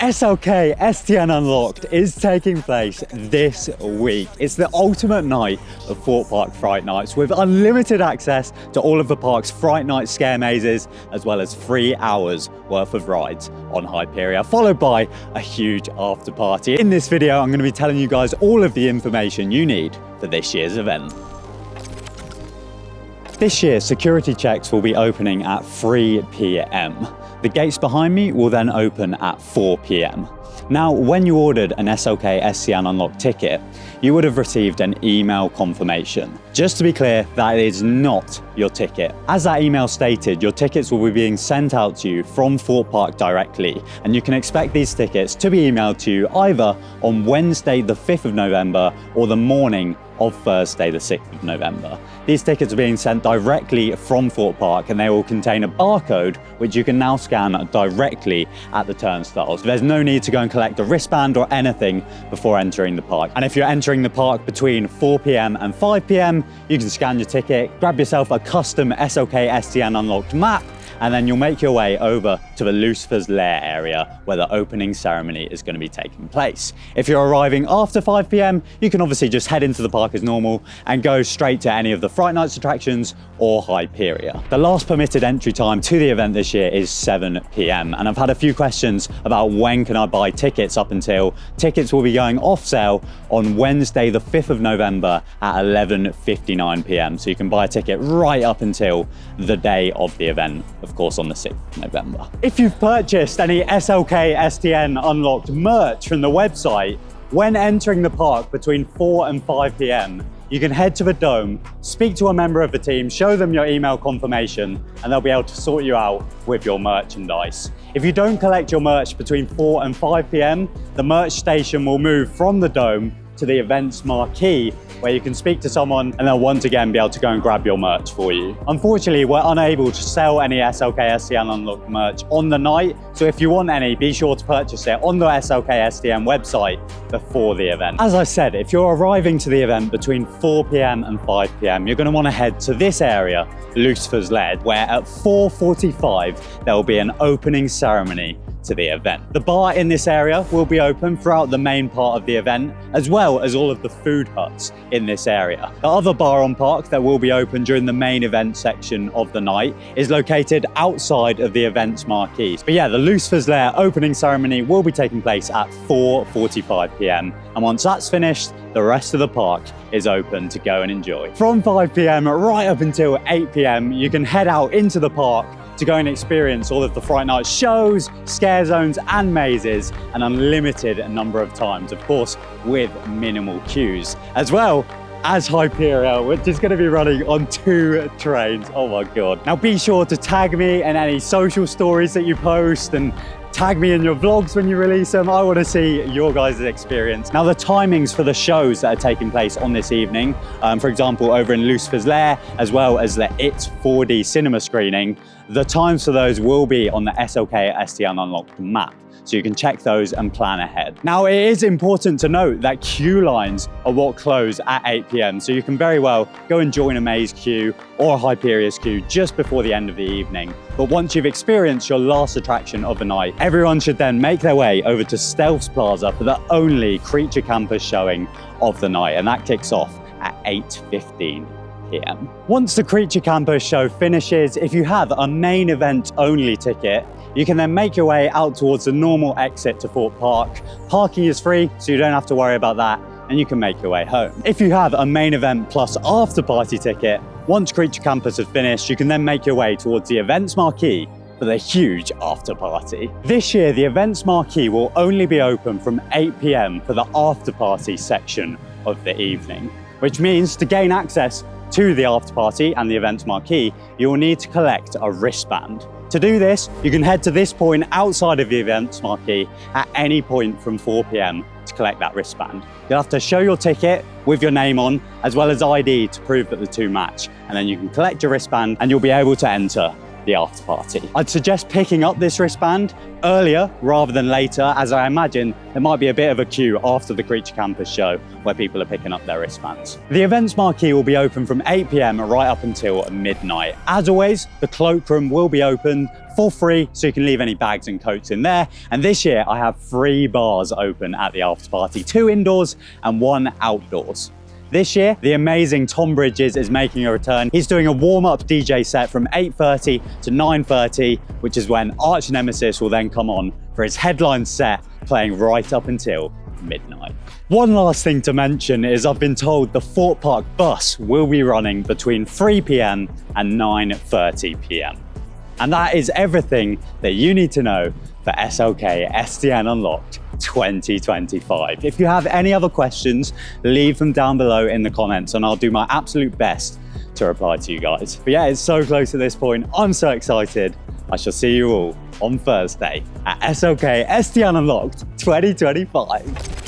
SLKSTN Unlocked is taking place this week. It's the ultimate night of Thorpe Park Fright Nights with unlimited access to all of the park's Fright Night scare mazes, as well as 3 hours worth of rides on Hyperia, followed by a huge after party. In this video, I'm going to be telling you guys all of the information you need for this year's event. This year, security checks will be opening at 3 p.m. The gates behind me will then open at 4 p.m. Now, when you ordered an SLKSTN Unlocked ticket, you would have received an email confirmation. Just to be clear, that is not your ticket. As that email stated, your tickets will be being sent out to you from Thorpe Park directly, and you can expect these tickets to be emailed to you either on Wednesday the 5th of November or the morning of Thursday the 6th of November. These tickets are being sent directly from Thorpe Park, and they will contain a barcode which you can now scan directly at the turnstiles. There's no need to go and collect a wristband or anything before entering the park. And if you're entering the park between 4 p.m. and 5 p.m, you can scan your ticket, grab yourself a custom SLKSTN Unlocked map, and then you'll make your way over to the Lucifer's Lair area where the opening ceremony is going to be taking place. If you're arriving after 5 p.m, you can obviously just head into the park as normal and go straight to any of the Fright Nights attractions or Hyperia. The last permitted entry time to the event this year is 7 p.m, and I've had a few questions about when can I buy tickets up until. Tickets will be going off sale on Wednesday the 5th of November at 11:59 p.m, so you can buy a ticket right up until the day of the event, of course on the 6th of November. If you've purchased any SLKSTN Unlocked merch from the website, when entering the park between 4 and 5 p.m, you can head to the Dome, speak to a member of the team, show them your email confirmation, and they'll be able to sort you out with your merchandise. If you don't collect your merch between 4 and 5 p.m, the merch station will move from the Dome to the event's marquee, where you can speak to someone and they'll once again be able to go and grab your merch for you. Unfortunately, we're unable to sell any SLKSTN Unlocked merch on the night, so if you want any, be sure to purchase it on the SLKSTN website before the event. As I said, if you're arriving to the event between 4 p.m. and 5 p.m, you're going to want to head to this area, Lucifer's Lair, where at 4:45 there will be an opening ceremony to the event. The bar in this area will be open throughout the main part of the event, as well as all of the food huts in this area. The other bar on park that will be open during the main event section of the night is located outside of the event's marquees. But yeah, the Lucifer's Lair opening ceremony will be taking place at 4:45 p.m. and once that's finished, the rest of the park is open to go and enjoy. From 5 p.m. right up until 8 p.m, you can head out into the park to go and experience all of the Fright Night shows, scare zones and mazes an unlimited number of times, of course with minimal queues, as well as Hyperia, which is going to be running on 2 trains. Oh my god. Now be sure to tag me in any social stories that you post and tag me in your vlogs when you release them. I want to see your guys' experience. Now the timings for the shows that are taking place on this evening, for example over in Lucifer's Lair, as well as the It's 4D cinema screening, the times for those will be on the SLKSTN Unlocked map, so you can check those and plan ahead. Now it is important to note that queue lines are what close at 8 p.m, so you can very well go and join a maze queue or a Hyperia's queue just before the end of the evening. But once you've experienced your last attraction of the night, everyone should then make their way over to Stealth's Plaza for the only Creature Campus showing of the night, and that kicks off at 8:15 p.m. Once the Creature Campus show finishes, if you have a main event only ticket, you can then make your way out towards the normal exit to Thorpe Park. Parking is free, so you don't have to worry about that, and you can make your way home. If you have a main event plus after party ticket, once Creature Campus is finished, you can then make your way towards the event's marquee for the huge after party. This year, the event's marquee will only be open from 8 p.m. for the after party section of the evening, which means to gain access to the after party and the event's marquee, you will need to collect a wristband. To do this, you can head to this point outside of the event's marquee at any point from 4 p.m. to collect that wristband. You'll have to show your ticket with your name on, as well as ID to prove that the two match, and then you can collect your wristband and you'll be able to enter the after party. I'd suggest picking up this wristband earlier rather than later, as I imagine there might be a bit of a queue after the Creature Campus show where people are picking up their wristbands. The events marquee will be open from 8 p.m. right up until midnight. As always, the cloakroom will be open for free, so you can leave any bags and coats in there. And this year I have 3 bars open at the after party, 2 indoors and 1 outdoors. This year, the amazing Tom Bridges is making a return. He's doing a warm-up DJ set from 8:30 to 9:30, which is when Arch Nemesis will then come on for his headline set, playing right up until midnight. One last thing to mention is I've been told the Thorpe Park bus will be running between 3 p.m. and 9:30 p.m. And that is everything that you need to know for SLKSTN Unlocked 2025. If you have any other questions, leave them down below in the comments and I'll do my absolute best to reply to you guys. But yeah, it's so close at this point. I'm so excited. I shall see you all on Thursday at SLKSTN Unlocked 2025.